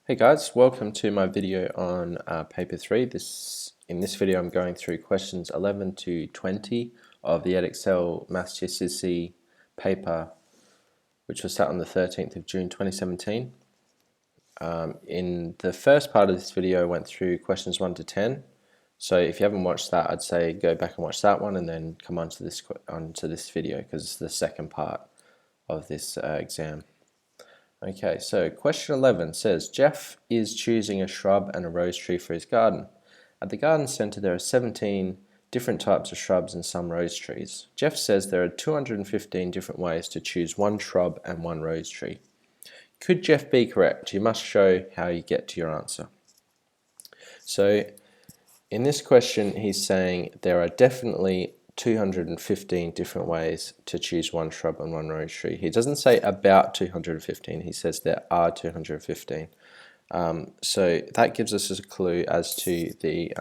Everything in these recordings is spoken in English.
Hey guys, welcome to my video on paper 3. In this video I'm going through questions 11 to 20 of the Edexcel Maths GCSE paper, which was set on the 13th of June 2017. In the first part of this video I went through questions 1 to 10, so if you haven't watched that I'd say go back and watch that one and then come onto this video because it's the second part of this exam. Okay, so question 11 says, Jeff is choosing a shrub and a rose tree for his garden. At the garden centre there are 17 different types of shrubs and some rose trees. Jeff says there are 215 different ways to choose one shrub and one rose tree. Could Jeff be correct? You must show how you get to your answer. So in this question he's saying there are definitely 215 different ways to choose one shrub and one rose tree. He doesn't say about 215, he says there are 215. So that gives us a clue as to the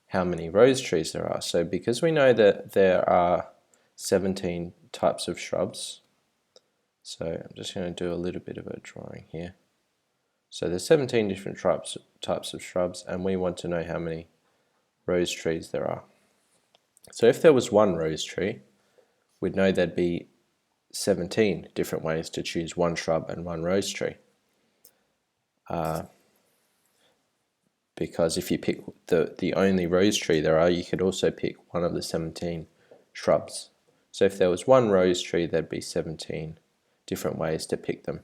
how many rose trees there are. So because we know that there are 17 types of shrubs, so I'm just going to do a little bit of a drawing here. So there's 17 different types of shrubs, and we want to know how many rose trees there are. So if there was one rose tree, we'd know there'd be 17 different ways to choose one shrub and one rose tree. Because if you pick the only rose tree there are, you could also pick one of the 17 shrubs. So if there was one rose tree, there'd be 17 different ways to pick them.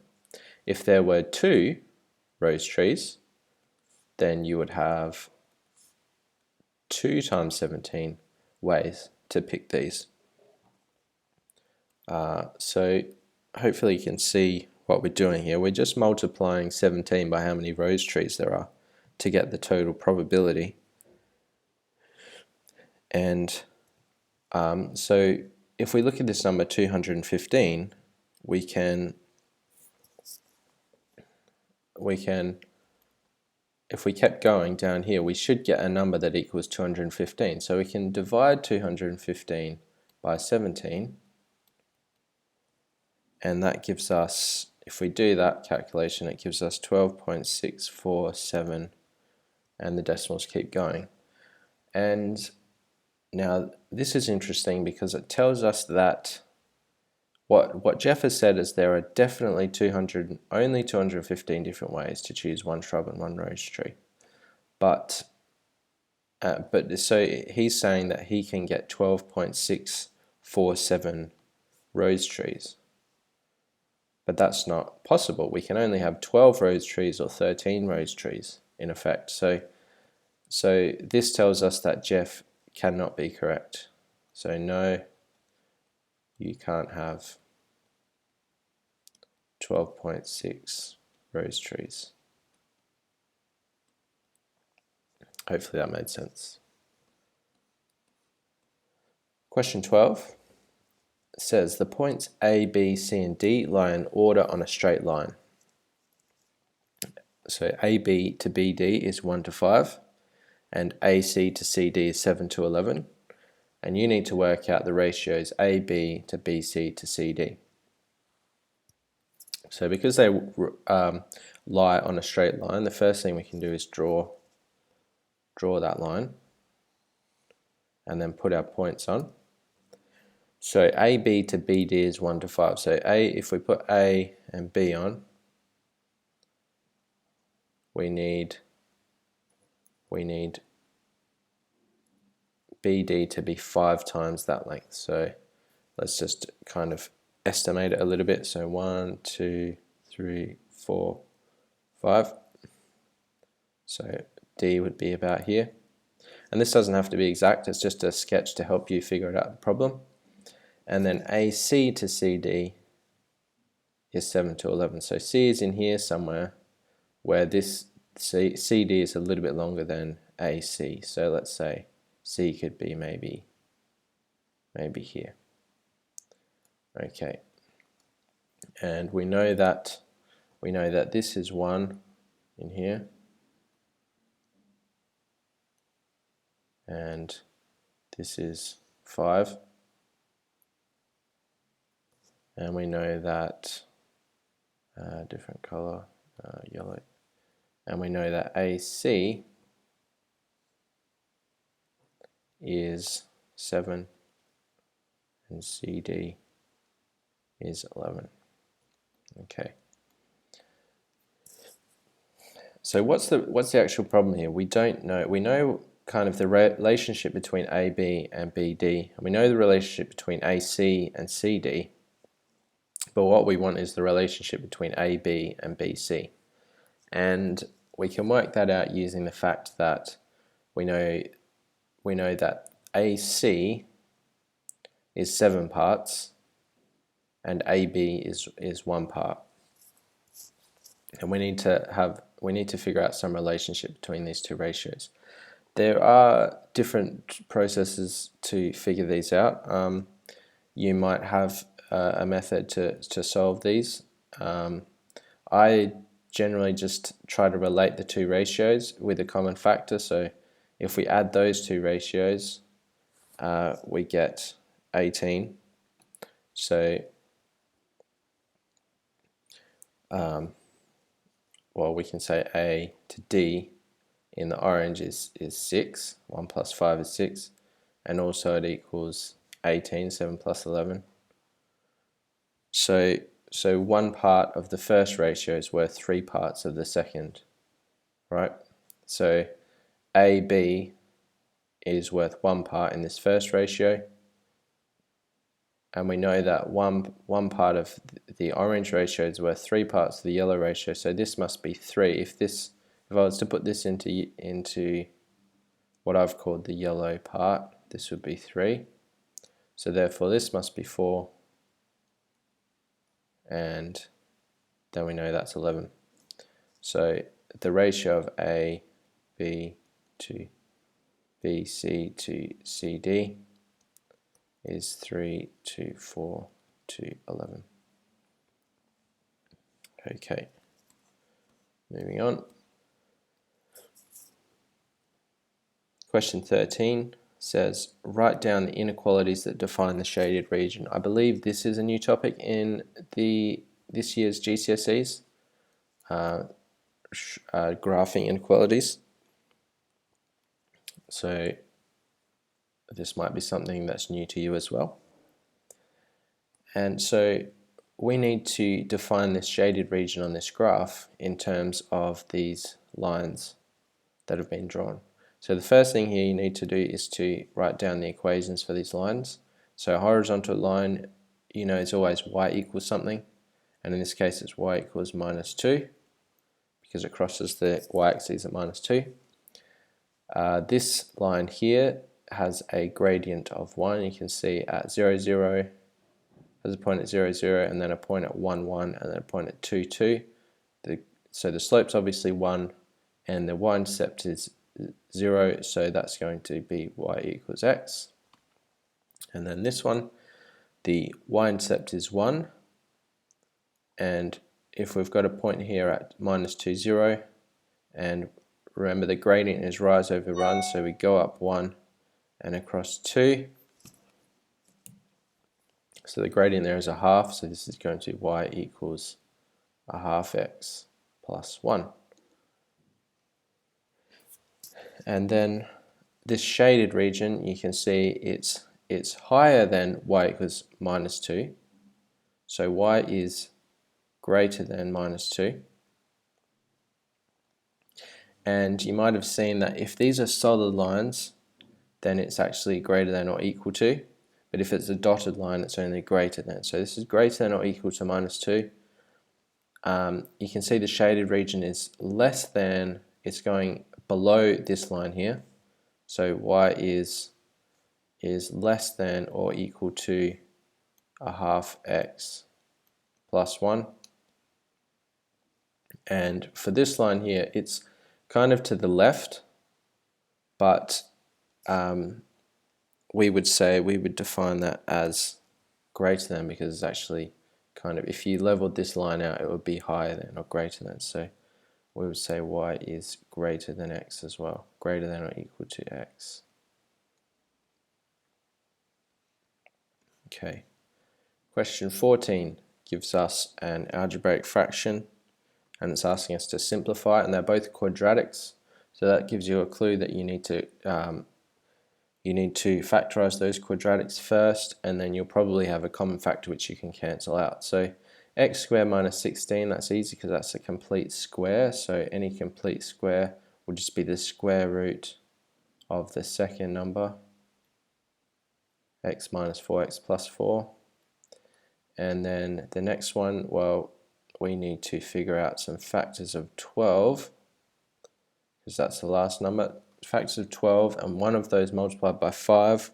If there were two rose trees, then you would have 2 times 17 ways to pick these. So hopefully you can see what we're doing here. We're just multiplying 17 by how many rose trees there are to get the total probability. And so if we look at this number 215, we can if we kept going down here, we should get a number that equals 215. So we can divide 215 by 17, and that gives us, if we do that calculation, it gives us 12.647, and the decimals keep going. And now this is interesting because it tells us that what Jeff has said is there are definitely only 215 different ways to choose one shrub and one rose tree. But so he's saying that he can get 12.647 rose trees. But that's not possible. We can only have 12 rose trees or 13 rose trees in effect. So this tells us that Jeff cannot be correct. So no, you can't have 12.6 rose trees. Hopefully that made sense. Question 12 says the points A, B, C, and D lie in order on a straight line. So AB to BD is 1 to 5, and AC to CD is 7 to 11. And you need to work out the ratios AB to BC to CD. So because they lie on a straight line, the first thing we can do is draw that line and then put our points on. So AB to BD is 1 to 5. So if we put A and B on, we need BD to be 5 times that length. So let's just kind of estimate it a little bit. So 1, 2, 3, 4, 5. So D would be about here. And this doesn't have to be exact, it's just a sketch to help you figure it out the problem. And then AC to CD is 7 to 11. So C is in here somewhere, where this CD is a little bit longer than AC. So let's say C could be maybe here. Okay. And we know that this is 1 in here, and this is 5. And we know that different color, yellow. and we know that AC is 7 and CD is 11. Okay. So what's the actual problem here? We don't know. We know kind of the relationship between AB and BD, and we know the relationship between AC and CD, but what we want is the relationship between AB and BC. And we can work that out using the fact that we know that AC is 7 parts and AB is 1 part. And we need to figure out some relationship between these two ratios. There are different processes to figure these out. You might have a method to solve these. I generally just try to relate the two ratios with a common factor. So if we add those two ratios, we get 18. So well, we can say A to D in the orange is 6. 1 plus 5 is 6. And also it equals 18, 7 plus 11. So 1 part of the first ratio is worth 3 parts of the second, right? So AB is worth 1 part in this first ratio, and we know that one part of the orange ratio is worth 3 parts of the yellow ratio, so this must be 3. If I was to put this into what I've called the yellow part, this would be 3. So therefore this must be 4, and then we know that's 11. So the ratio of A, B to BC to CD is 3 to 4 to 11. Okay, moving on. Question 13 says, write down the inequalities that define the shaded region. I believe this is a new topic in this year's GCSEs, graphing inequalities. So this might be something that's new to you as well. And so we need to define this shaded region on this graph in terms of these lines that have been drawn. So the first thing here you need to do is to write down the equations for these lines. So a horizontal line, you know, is always y equals something, and in this case it's y equals -2 because it crosses the y-axis at -2. This line here has a gradient of 1. You can see at 0, 0, has a point at 0, 0, and then a point at 1, 1, and then a point at 2, 2. So the slope's obviously 1, and the y-intercept is 0, so that's going to be y equals x. And then this one, the y-intercept is 1, and if we've got a point here at -2, 0, and remember the gradient is rise over run, so we go up 1 and across 2. So the gradient there is a half, so this is going to be y equals a half x plus 1. And then this shaded region, you can see it's higher than y equals -2. So y is greater than -2. And you might have seen that if these are solid lines, then it's actually greater than or equal to. But if it's a dotted line, it's only greater than. So this is greater than or equal to -2. You can see the shaded region is less than, it's going below this line here. So y is less than or equal to a half x plus 1. And for this line here, it's kind of to the left, but we would define that as greater than, because it's actually kind of, if you leveled this line out, it would be higher than or greater than. So we would say y is greater than x as well, greater than or equal to x. Okay. Question 14 gives us an algebraic fraction and it's asking us to simplify it, and they're both quadratics, so that gives you a clue that you need to factorize those quadratics first, and then you'll probably have a common factor which you can cancel out. So x squared minus 16, that's easy because that's a complete square, so any complete square will just be the square root of the second number, x minus 4x plus 4. And then the next one, well, we need to figure out some factors of 12, because that's the last number. Factors of 12, and one of those multiplied by 2,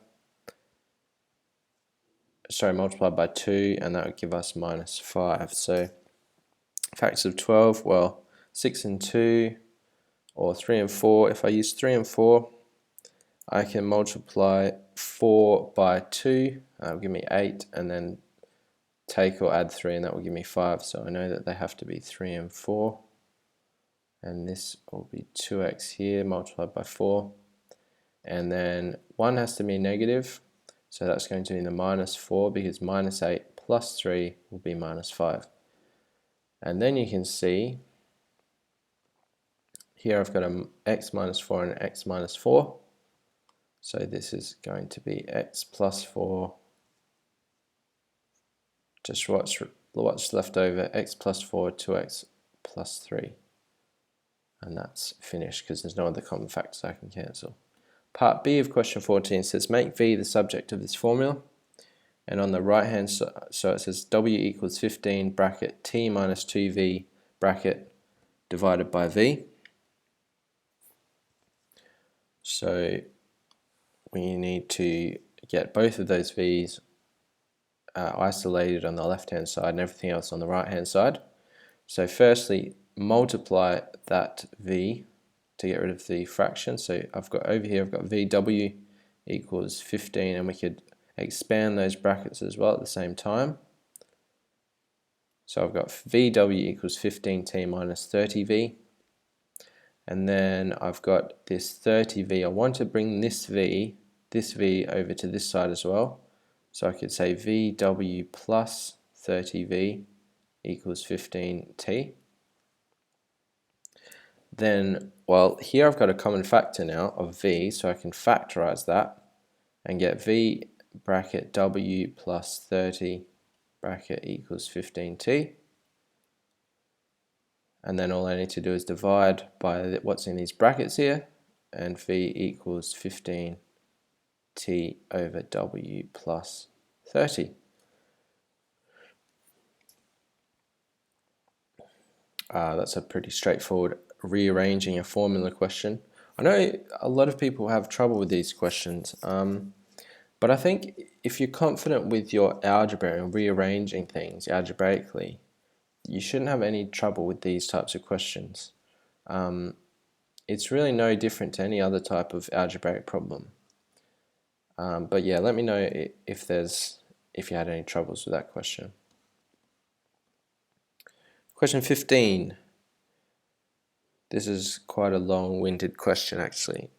and that would give us minus 5. So factors of 12, well, 6 and 2, or 3 and 4. If I use 3 and 4, I can multiply 4 by 2, that will give me 8, and then take or add 3, and that will give me 5. So I know that they have to be 3 and 4. And this will be 2x here multiplied by 4. And then 1 has to be negative, so that's going to be the minus 4, because minus 8 plus 3 will be minus 5. And then you can see here I've got an x minus 4 and an x minus 4. So this is going to be x plus 4, just what's left over, x plus 4, 2x plus 3. And that's finished because there's no other common factors I can cancel. Part B of question 14 says make V the subject of this formula, and on the right hand side, so it says W equals 15 bracket T minus 2V bracket divided by V. So we need to get both of those V's isolated on the left hand side and everything else on the right hand side. So firstly, multiply that V to get rid of the fraction. So I've got over here, I've got VW equals 15, and we could expand those brackets as well at the same time. So I've got VW equals 15t minus 30v, and then I've got this 30v. I want to bring this v over to this side as well. So I could say VW plus 30v equals 15t. Then, well, here I've got a common factor now of v, so I can factorize that and get v bracket w plus 30 bracket equals 15t. And then all I need to do is divide by what's in these brackets here, and v equals 15t over w plus 30. That's a pretty straightforward rearranging a formula question. I know a lot of people have trouble with these questions, but I think if you're confident with your algebra and rearranging things algebraically, you shouldn't have any trouble with these types of questions. It's really no different to any other type of algebraic problem. But yeah, let me know if you had any troubles with that question. Question 15. This is quite a long-winded question, actually.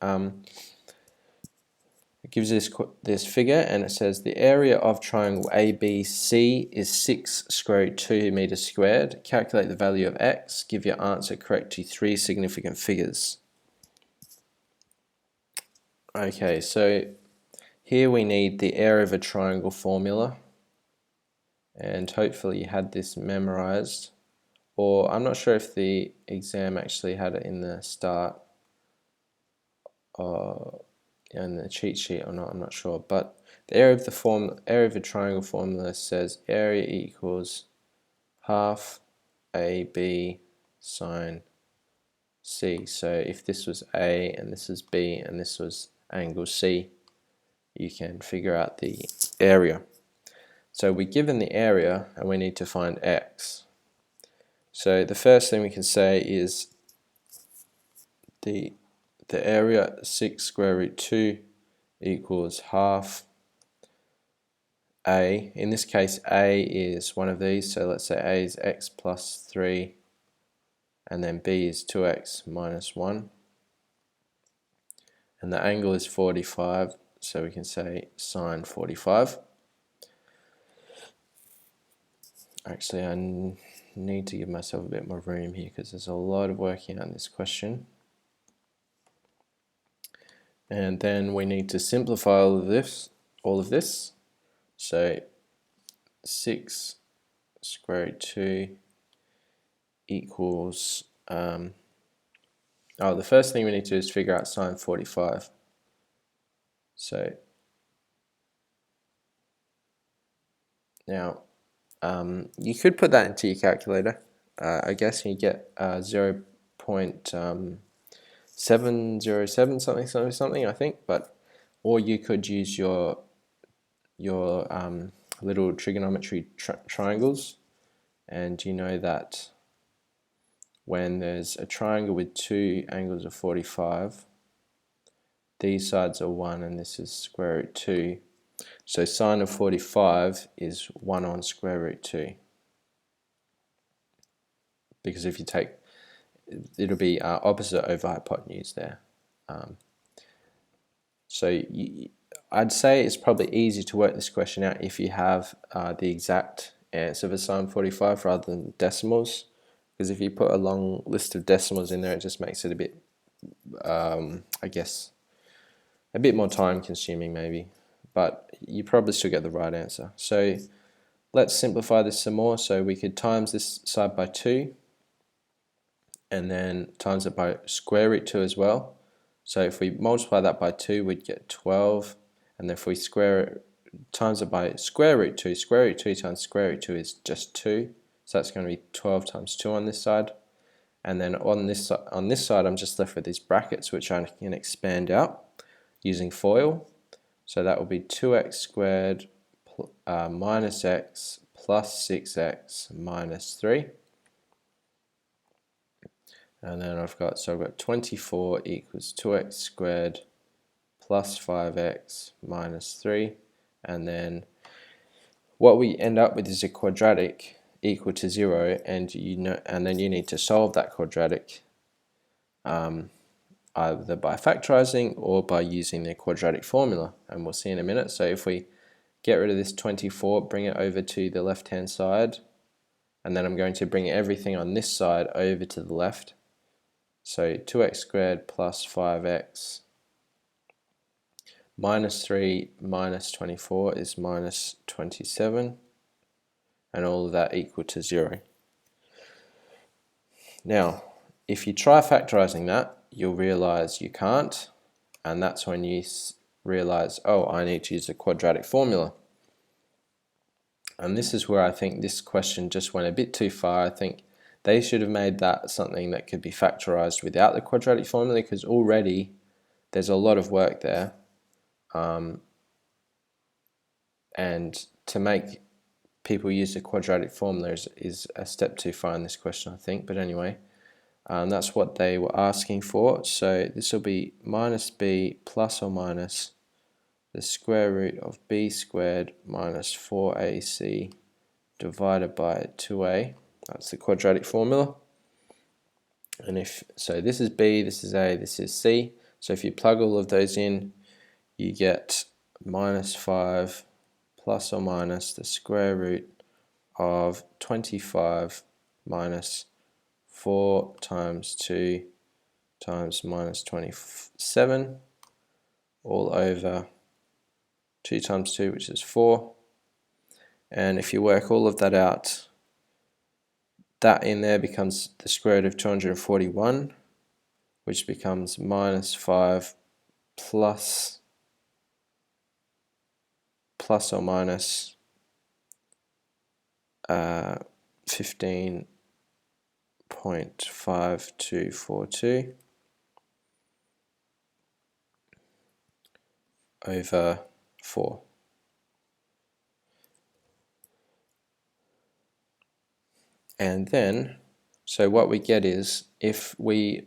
It gives this figure, and it says the area of triangle ABC is 6 square root 2 meters squared. Calculate the value of x. Give your answer correct to 3 significant figures. Okay, so here we need the area of a triangle formula, and hopefully you had this memorized. Or I'm not sure if the exam actually had it in the start or in the cheat sheet or not, I'm not sure. But the area of a triangle formula says area equals half AB sine C. So if this was A and this is B and this was angle C, you can figure out the area. So we're given the area and we need to find x. So the first thing we can say is the area 6 square root 2 equals half A. In this case, A is one of these, so let's say A is x plus 3, and then B is 2x minus 1. And the angle is 45, so we can say sine 45. Actually, need to give myself a bit more room here because there's a lot of working on this question. And then we need to simplify all of this. So 6 square root 2 equals, the first thing we need to do is figure out sine 45. So now you could put that into your calculator. I guess you get 0.707 something I think, or you could use your little trigonometry triangles, and you know that when there's a triangle with two angles of 45, these sides are 1 and this is square root 2. So sine of 45 is 1 on square root 2. Because if you take, it'll be opposite over hypotenuse there. I'd say it's probably easy to work this question out if you have the exact answer for sine 45 rather than decimals. Because if you put a long list of decimals in there, it just makes it a bit, I guess, a bit more time consuming maybe. But you probably still get the right answer. So let's simplify this some more. So we could times this side by 2, and then times it by square root 2 as well. So if we multiply that by 2, we'd get 12. And then if we times it by square root 2 times square root 2 is just 2. So that's going to be 12 times 2 on this side. And then on this side, I'm just left with these brackets, which I can expand out using FOIL. So that will be 2x squared minus x plus 6x minus 3. And then I've got 24 equals 2x squared plus 5x minus 3. And then what we end up with is a quadratic equal to 0, and then you need to solve that quadratic either by factorizing or by using the quadratic formula, and we'll see in a minute. So if we get rid of this 24, bring it over to the left hand side, and then I'm going to bring everything on this side over to the left. So 2x squared plus 5x minus 3 minus 24 is minus 27, and all of that equal to 0. Now, if you try factorizing that, you'll realize you can't, and that's when you realize, oh, I need to use the quadratic formula. And this is where I think this question just went a bit too far. I think they should have made that something that could be factorized without the quadratic formula, because already there's a lot of work there. And to make people use the quadratic formula is a step too far in this question, I think. But anyway, that's what they were asking for. So this will be minus b plus or minus the square root of b squared minus 4ac divided by 2a. That's the quadratic formula. And so this is b, this is a, this is c. So if you plug all of those in, you get minus 5 plus or minus the square root of 25 minus 4 times 2 times minus 27 all over 2 times 2, which is 4. And if you work all of that out, that in there becomes the square root of 241, which becomes minus 5 plus or minus 15.5242 over 4. And then, so what we get is, if we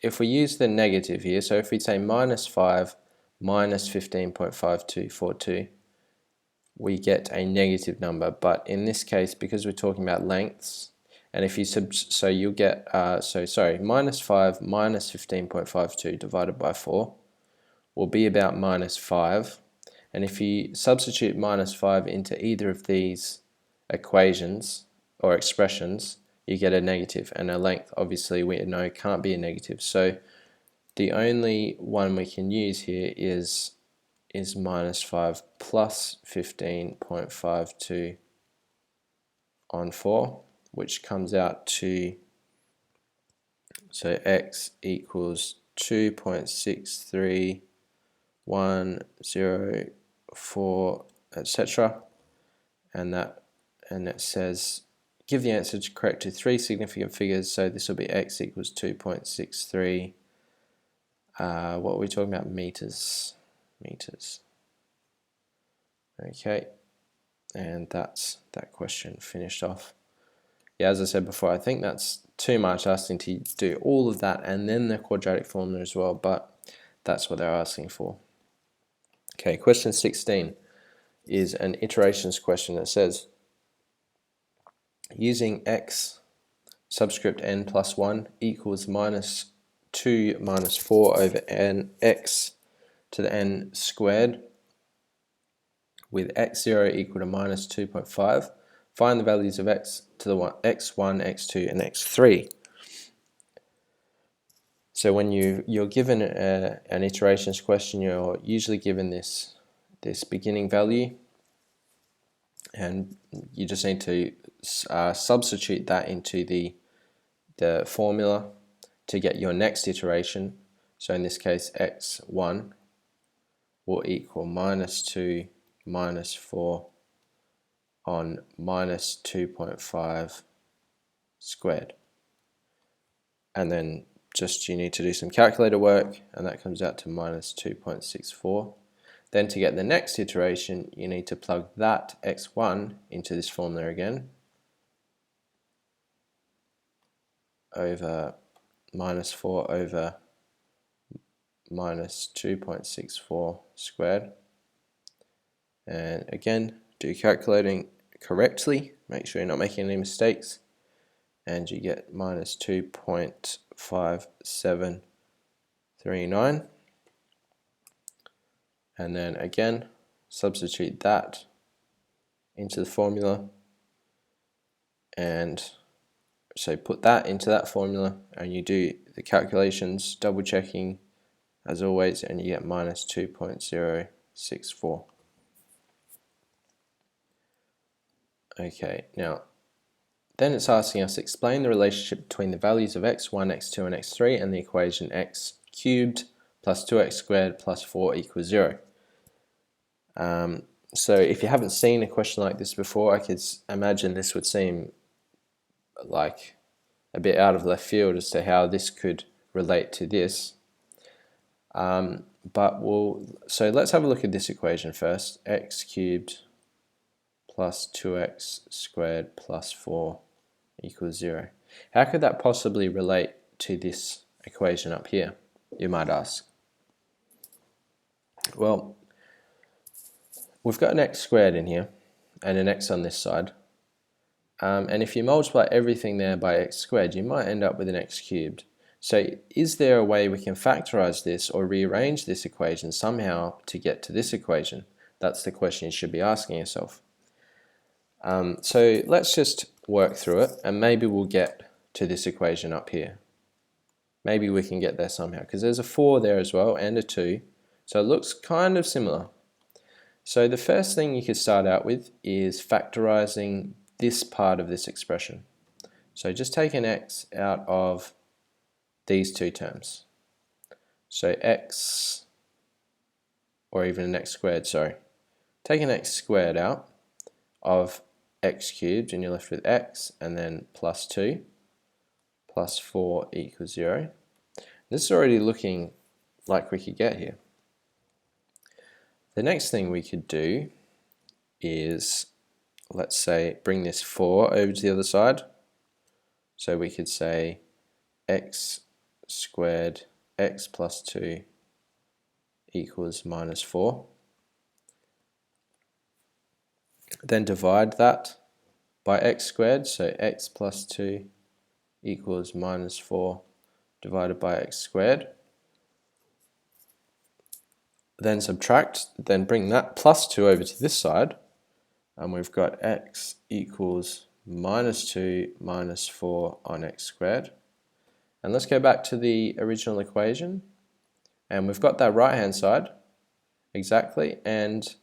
use the negative here, so if we say minus 5 minus 15.5242, we get a negative number. But in this case, because we're talking about lengths, and if you so you'll get minus 5 minus 15.52 divided by 4 will be about minus 5. And if you substitute minus 5 into either of these equations, or expressions, you get a negative, and a length obviously we know can't be a negative. So the only one we can use here is minus 5 plus 15.52 on 4, which comes out to, so x equals 2.63104, etc. And it says give the answer to correct to 3 significant figures. So this will be x equals 2.63. What are we talking about? Meters. Okay, and that's that question finished off. Yeah, as I said before, I think that's too much asking to do all of that and then the quadratic formula as well, but that's what they're asking for. Okay, question 16 is an iterations question that says, using x subscript n plus 1 equals minus 2 minus 4 over n x to the n squared, with x0 equal to minus 2.5, find the values of x to the x1, x2, and x3. So when you're given an iterations question, you're usually given this beginning value, and you just need to substitute that into the formula to get your next iteration. So in this case, x1 will equal minus 2 minus 4 on minus 2.5 squared. And then just you need to do some calculator work, and that comes out to minus 2.64. Then to get the next iteration, you need to plug that x1 into this formula again, over minus 4 over minus 2.64 squared. And again, do calculating correctly, make sure you're not making any mistakes, and you get minus 2.5739. And then again, substitute that into the formula, and so put that into that formula, and you do the calculations, double checking as always, and you get minus 2.064. Okay, now then it's asking us to explain the relationship between the values of x1, x2, and x3 and the equation x cubed plus 2x squared plus 4 equals 0. So if you haven't seen a question like this before, I could imagine this would seem like a bit out of left field as to how this could relate to this. So let's have a look at this equation first. X cubed plus 2x squared plus 4 equals 0. How could that possibly relate to this equation up here, you might ask? Well, we've got an x squared in here and an x on this side. And if you multiply everything there by x squared, you might end up with an x cubed. So is there a way we can factorize this or rearrange this equation somehow to get to this equation? That's the question you should be asking yourself. So let's just work through it, and maybe we'll get to this equation up here. Maybe we can get there somehow, because there's a 4 there as well and a 2, so it looks kind of similar. So the first thing you could start out with is factorizing this part of this expression. So just take an x out of these two terms. So x, or even an x squared, sorry. Take an x squared out of x cubed, and you're left with x, and then plus 2 plus 4 equals 0. This is already looking like we could get here. The next thing we could do is, let's say, bring this 4 over to the other side. So we could say x squared x plus 2 equals minus 4. Then divide that by x squared, so x plus 2 equals minus 4 divided by x squared. Then subtract, then bring that plus 2 over to this side, and we've got x equals minus 2 minus 4 on x squared. And let's go back to the original equation. And we've got that right hand side exactly, and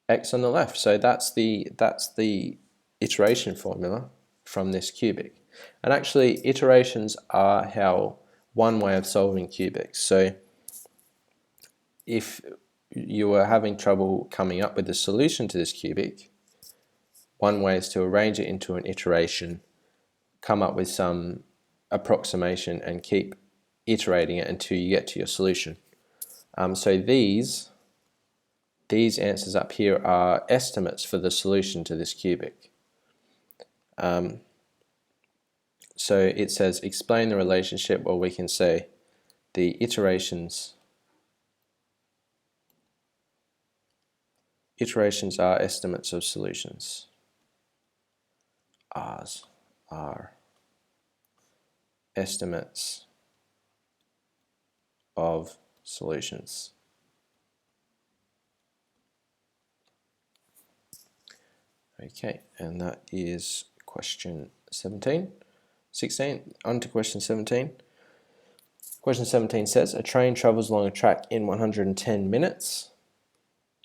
x on the left. So that's the iteration formula from this cubic. And actually, iterations are one way of solving cubics. So if you were having trouble coming up with a solution to this cubic, one way is to arrange it into an iteration, come up with some approximation, and keep iterating it until you get to your solution. So these answers up here are estimates for the solution to this cubic. So it says explain the relationship, or we can say the iterations are estimates of solutions. R's are estimates of solutions. Okay, and that is question 17. 16, on to question 17. Question 17 says, a train travels along a track in 110 minutes.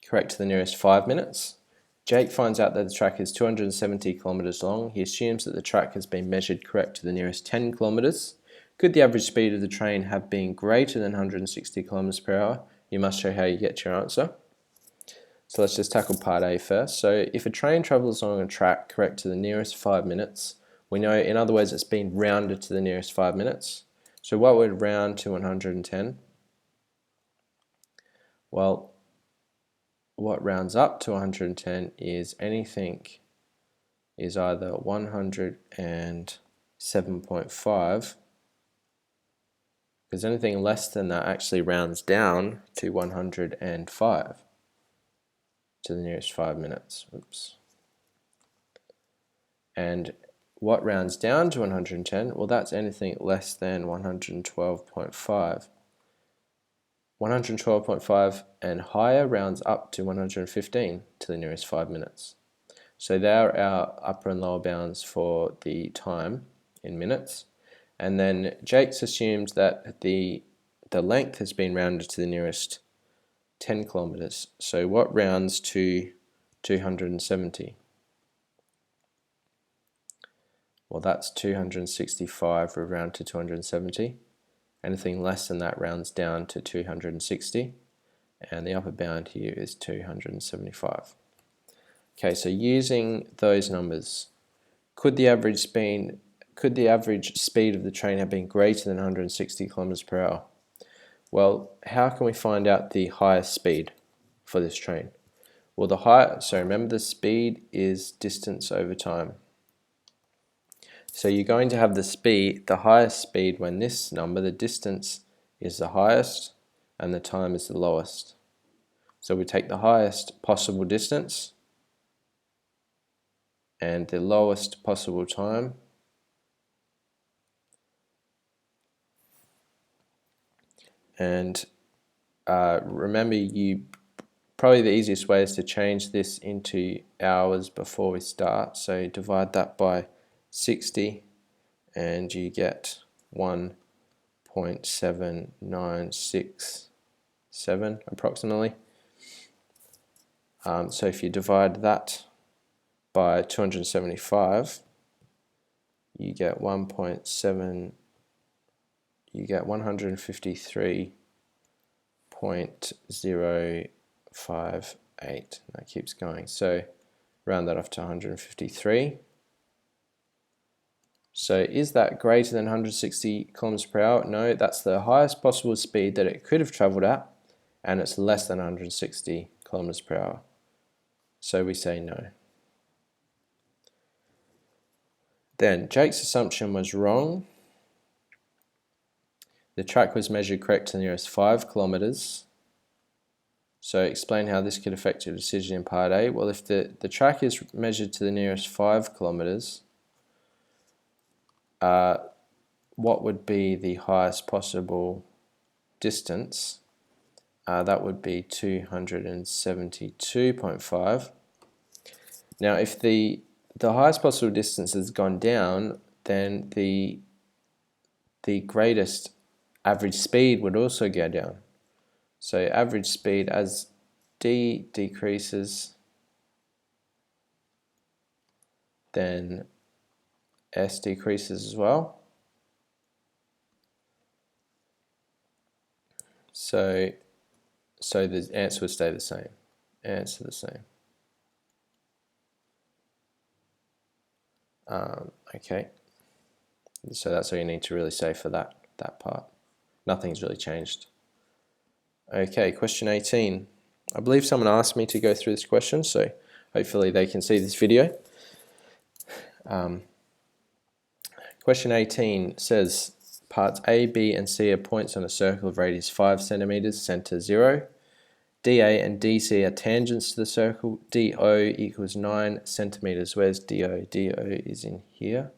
Correct to the nearest 5 minutes. Jake finds out that the track is 270 kilometers long. He assumes that the track has been measured correct to the nearest 10 kilometers. Could the average speed of the train have been greater than 160 kilometers per hour? You must show how you get your answer. So let's just tackle part A first. So if a train travels along a track correct to the nearest 5 minutes, we know, in other words, it's been rounded to the nearest 5 minutes. So what would round to 110? Well, what rounds up to 110 is anything is either 107.5, because anything less than that actually rounds down to 105 to the nearest 5 minutes. Oops. And what rounds down to 110? Well, that's anything less than 112.5. 112.5 and higher rounds up to 115 to the nearest 5 minutes. So there are our upper and lower bounds for the time in minutes. And then Jake's assumed that the length has been rounded to the nearest 10 kilometers. So what rounds to 270? Well, that's 265 will round to 270. Anything less than that rounds down to 260, and the upper bound here is 275. Okay, so using those numbers, could the average speed of the train have been greater than 160 kilometers per hour? Well, how can we find out the highest speed for this train? Well, remember, the speed is distance over time. So you're going to have the highest speed when this number, the distance, is the highest and the time is the lowest. So we take the highest possible distance and the lowest possible time, and remember, probably the easiest way is to change this into hours before we start. So divide that by 60 and you get 1.7967 approximately. So if you divide that by 275, you get 153.058. That keeps going. So round that off to 153. So is that greater than 160 kilometers per hour? No, that's the highest possible speed that it could have traveled at, and it's less than 160 kilometers per hour. So we say no. Then Jake's assumption was wrong. The track was measured correct to the nearest 5 kilometers. So explain how this could affect your decision in part A. Well, if the track is measured to the nearest 5 kilometers, what would be the highest possible distance? That would be 272.5. Now, if the the highest possible distance has gone down, then the greatest average speed would also go down. So average speed, as d decreases, then s decreases as well. So the answer would stay the same. Answer the same. Okay. So that's all you need to really say for that part. Nothing's really changed. Okay, question 18. I believe someone asked me to go through this question, so hopefully they can see this video. Question 18 says, parts A, B, and C are points on a circle of radius 5 centimeters, center 0. DA and DC are tangents to the circle. DO equals 9 centimeters. Where's DO? DO is in here.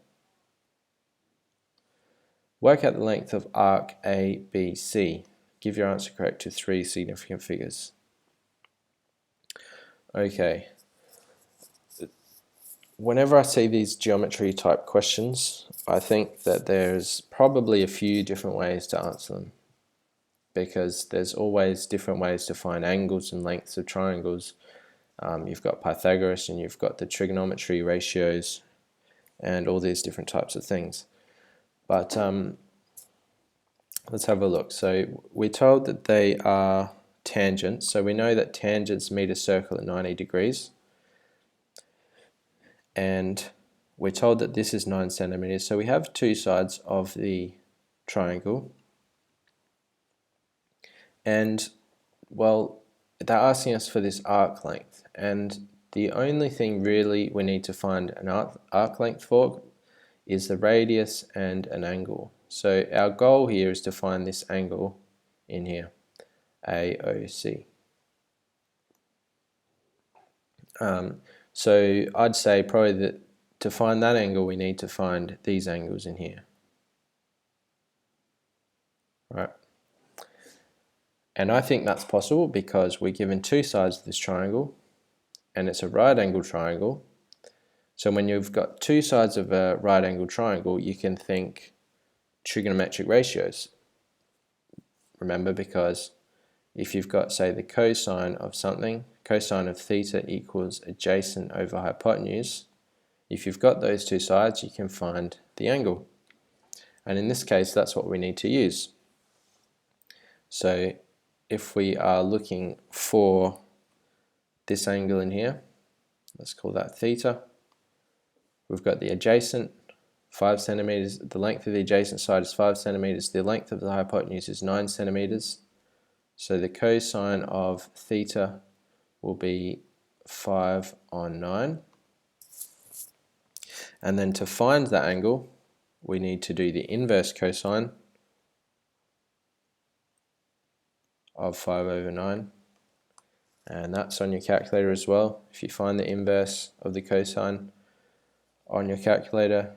Work out the length of arc ABC. Give your answer correct to 3 significant figures. Okay. Whenever I see these geometry type questions, I think that there's probably a few different ways to answer them, because there's always different ways to find angles and lengths of triangles. You've got Pythagoras and you've got the trigonometry ratios and all these different types of things. But let's have a look. So we're told that they are tangents. So we know that tangents meet a circle at 90 degrees. And we're told that this is 9 centimeters. So we have two sides of the triangle. And, well, they're asking us for this arc length. And the only thing really we need to find an arc length for is the radius and an angle. So our goal here is to find this angle in here, AOC. So I'd say probably that to find that angle we need to find these angles in here. Right. And I think that's possible because we're given two sides of this triangle and it's a right angle triangle. So when you've got two sides of a right angle triangle, you can think trigonometric ratios. Remember, because if you've got, say, the cosine of something, cosine of theta equals adjacent over hypotenuse. If you've got those two sides, you can find the angle. And in this case, that's what we need to use. So if we are looking for this angle in here, let's call that theta. We've got the adjacent, 5 centimeters. The length of the adjacent side is 5 centimeters. The length of the hypotenuse is 9 centimeters. So the cosine of theta will be 5 on 9. And then to find that angle, we need to do the inverse cosine of 5 over 9. And that's on your calculator as well. If you find the inverse of the cosine on your calculator,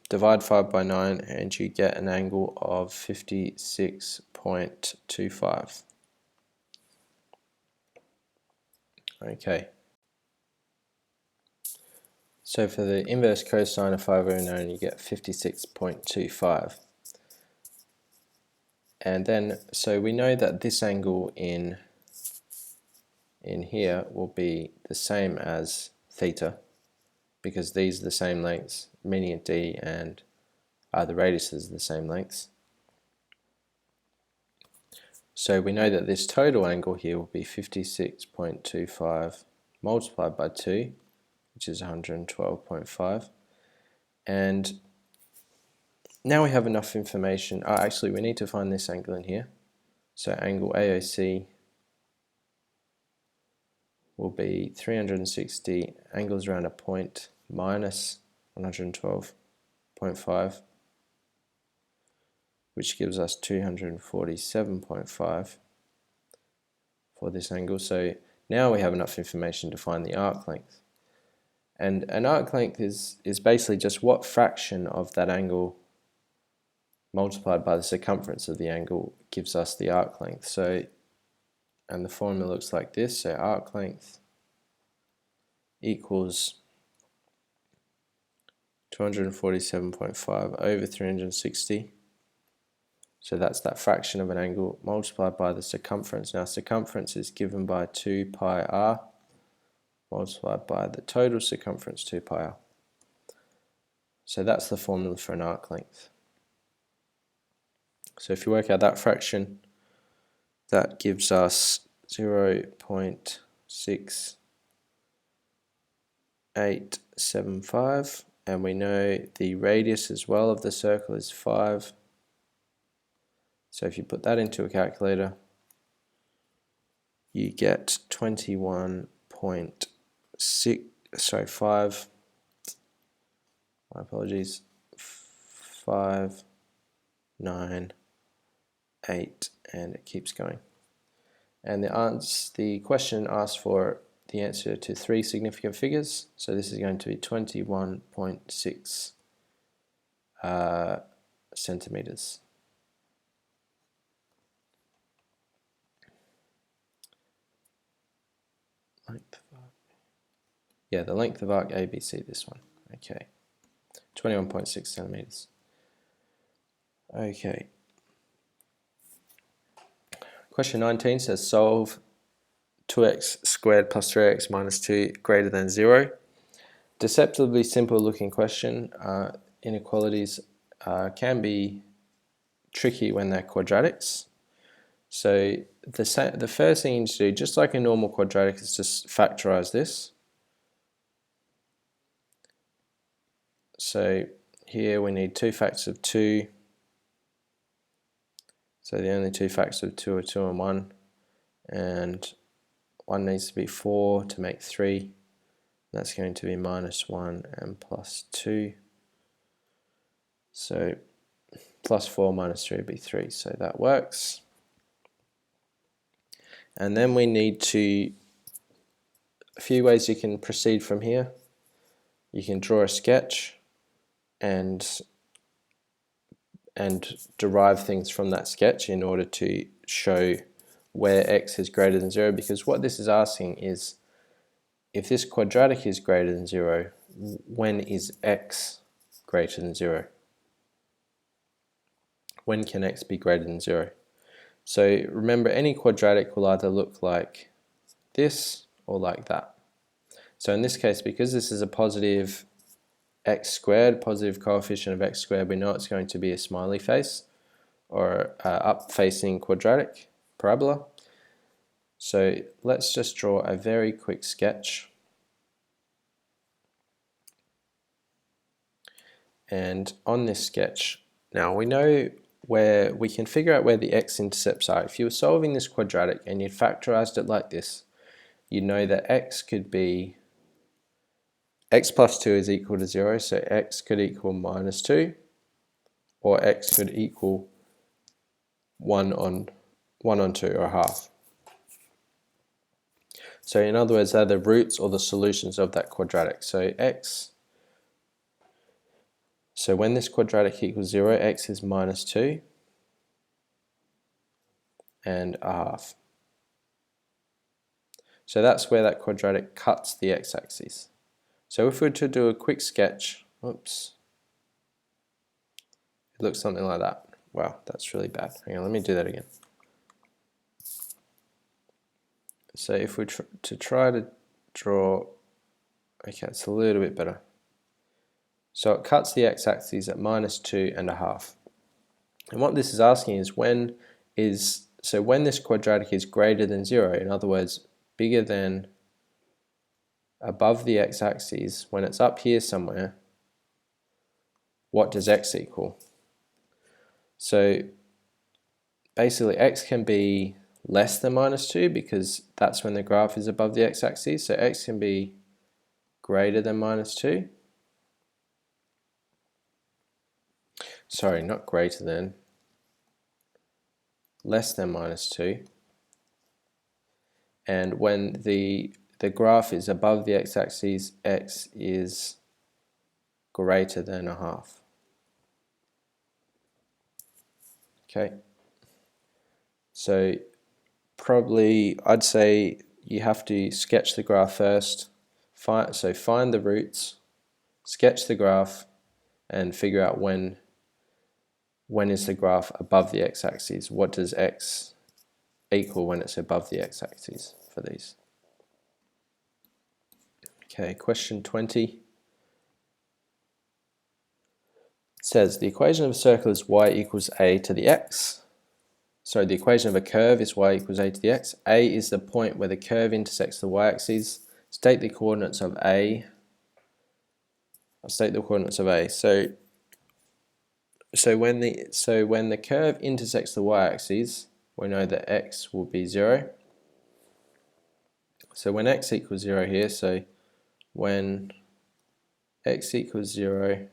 divide 5 by 9 and you get an angle of 56.25. Okay. So for the inverse cosine of 5 over 9 you get 56.25. And then, so we know that this angle in here will be the same as theta, because these are the same lengths, meaning D and the radiuses are the same lengths. So we know that this total angle here will be 56.25 multiplied by 2, which is 112.5. And now we have enough information. Actually, we need to find this angle in here. So angle AOC will be 360 angles around a point minus 112.5, which gives us 247.5 for this angle. So now we have enough information to find the arc length. And an arc length is basically just what fraction of that angle multiplied by the circumference of the angle gives us the arc length. So, and the formula looks like this. So arc length equals 247.5 over 360. So that's that fraction of an angle multiplied by the circumference. Now circumference is given by 2 pi r multiplied by the total circumference 2 pi r. So that's the formula for an arc length. So if you work out that fraction, that gives us 0.6875, and we know the radius as well of the circle is 5. So if you put that into a calculator, you get 21.5, my apologies, 598, and it keeps going. And the question asks for the answer to 3 significant figures, so this is going to be 21.6 centimeters. Length of arc. Yeah, the length of arc ABC, this one. Okay, 21.6 centimeters. Okay. Question 19 says solve 2x squared plus 3x minus 2 greater than 0. Deceptively simple looking question. Inequalities can be tricky when they're quadratics. So the first thing you need to do, just like a normal quadratic, is just factorize this. So here we need 2 factors of 2. So the only 2 factors of 2 are 2 and 1. And 1 needs to be 4 to make 3. That's going to be minus 1 and plus 2. So plus 4 minus 3 would be 3. So that works. And then we need a few ways you can proceed from here. You can draw a sketch and derive things from that sketch in order to show where x is greater than 0, because what this is asking is, if this quadratic is greater than 0, when is x greater than 0? When can x be greater than 0? So remember, any quadratic will either look like this or like that. So in this case, because this is a positive x squared, positive coefficient of x squared, we know it's going to be a smiley face or up-facing quadratic parabola. So let's just draw a very quick sketch. And on this sketch, now we know where we can figure out where the x-intercepts are. If you were solving this quadratic and you factorized it like this, you know that x could be x plus 2 is equal to 0, so x could equal minus 2, or x could equal 1 on 2, or half. So in other words, they're the roots or the solutions of that quadratic. So when this quadratic equals 0, x is minus 2 and a half. So that's where that quadratic cuts the x-axis. So if we were to do a quick sketch, oops, it looks something like that. Wow, that's really bad. Hang on, let me do that again. So if we try to draw, okay, it's a little bit better. So it cuts the x-axis at minus 2 and a half. And what this is asking is when this quadratic is greater than 0, in other words, bigger than above the x-axis, when it's up here somewhere, what does x equal? So basically x can be less than minus 2 because that's when the graph is above the x-axis. So x can be greater than minus 2. Sorry, not greater than, less than minus 2. And when the graph is above the x-axis, x is greater than a half. Okay. So probably I'd say you have to sketch the graph first, find the roots, sketch the graph, and figure out when is the graph above the x-axis. What does x equal when it's above the x-axis for these? Okay, question 20. It says the equation of a circle is y equals a to the x. So the equation of a curve is y equals a to the x. A is the point where the curve intersects the y-axis. State the coordinates of A. I'll state the coordinates of A. So when the curve intersects the y-axis, we know that x will be 0. So when x equals 0 here, so when x equals 0,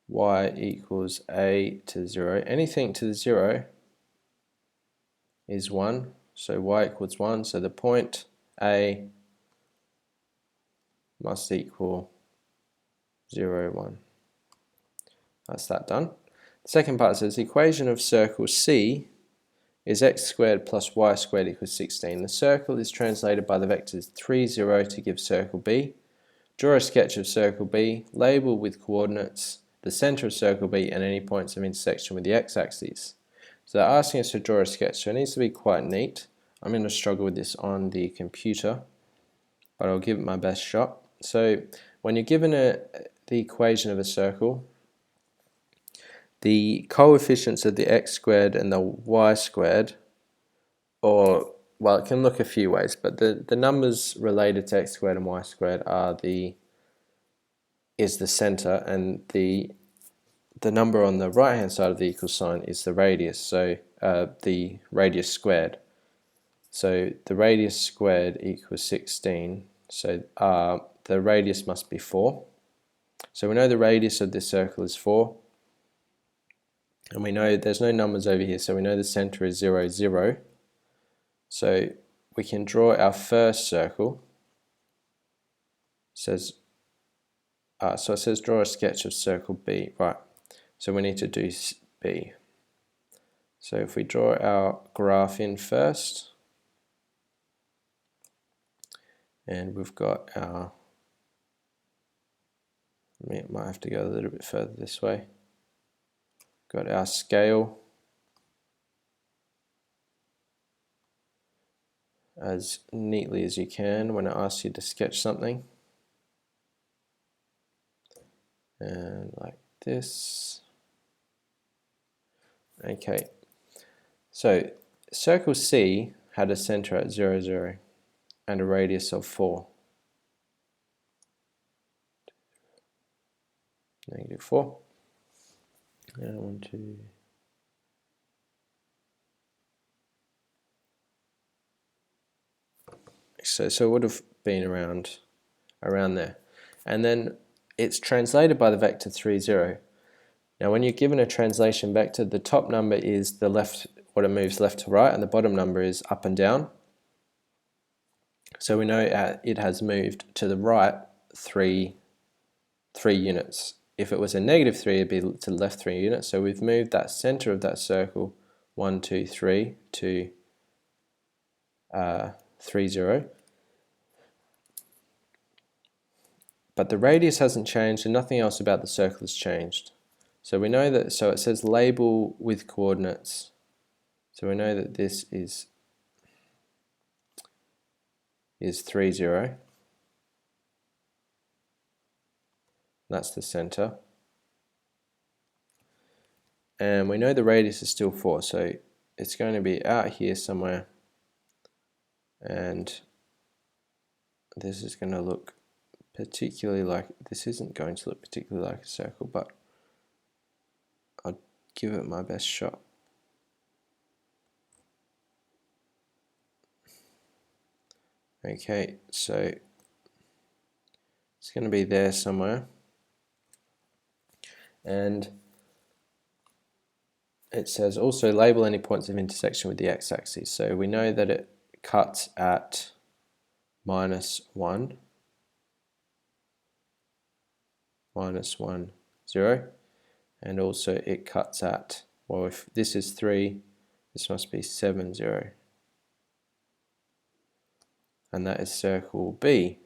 y equals a to 0. Anything to the 0 is 1. So y equals 1. So the point A must equal 0, 1. That's that done. The second part says the equation of circle C is x squared plus y squared equals 16. The circle is translated by the vectors 3, 0 to give circle B. Draw a sketch of circle B, label with coordinates the center of circle B and any points of intersection with the x-axis. So they're asking us to draw a sketch, so it needs to be quite neat. I'm going to struggle with this on the computer, but I'll give it my best shot. So when you're given the equation of a circle, the coefficients of the x squared and the y squared, or, well, it can look a few ways, but the numbers related to x squared and y squared are is the center, and the number on the right hand side of the equal sign is the radius, so the radius squared. So the radius squared equals 16, so the radius must be 4. So we know the radius of this circle is 4, and we know there's no numbers over here, so we know the center is 0, 0. So we can draw our first circle. So it says draw a sketch of circle B, right? So we need to do B. So if we draw our graph in first, and we've got our, might have to go a little bit further this way. Got our scale as neatly as you can when it asks you to sketch something. And like this. Okay, so circle C had a center at 0, 0 and a radius of 4. -4. And 1, 2. So it would have been around there. And then it's translated by the vector 3, 0. Now when you're given a translation vector, the top number is the left, what it moves left to right, and the bottom number is up and down. So we know it has moved to the right 3 units. If it was a -3, it'd be to the left 3 units. So we've moved that center of that circle 1, 2, 3 to 3, 0. But the radius hasn't changed and nothing else about the circle has changed. So we know that, so it says label with coordinates. So we know that this is 3, 0. That's the center. And we know the radius is still 4, so it's going to be out here somewhere. And this is going to look particularly like, this isn't going to look particularly like a circle, but I'll give it my best shot. Okay, so it's going to be there somewhere. And it says also label any points of intersection with the x-axis. So we know that it cuts at -1, -1, 0, and also it cuts at, well, if this is 3, this must be 7, 0. and that is circle B.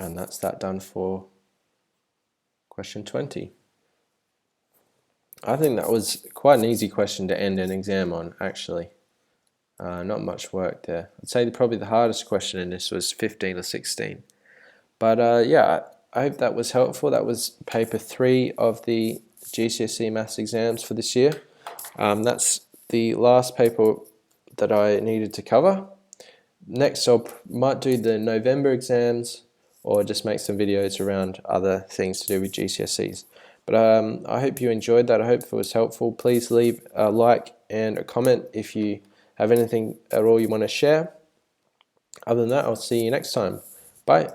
And that's that done for question 20. I think that was quite an easy question to end an exam on, actually. Not much work there. I'd say probably the hardest question in this was 15 or 16. But yeah, I hope that was helpful. That was paper 3 of the GCSE maths exams for this year. That's the last paper that I needed to cover. Next, I might do the November exams or just make some videos around other things to do with GCSEs. But I hope you enjoyed that. I hope it was helpful. Please leave a like and a comment if you have anything at all you want to share. Other than that, I'll see you next time. Bye.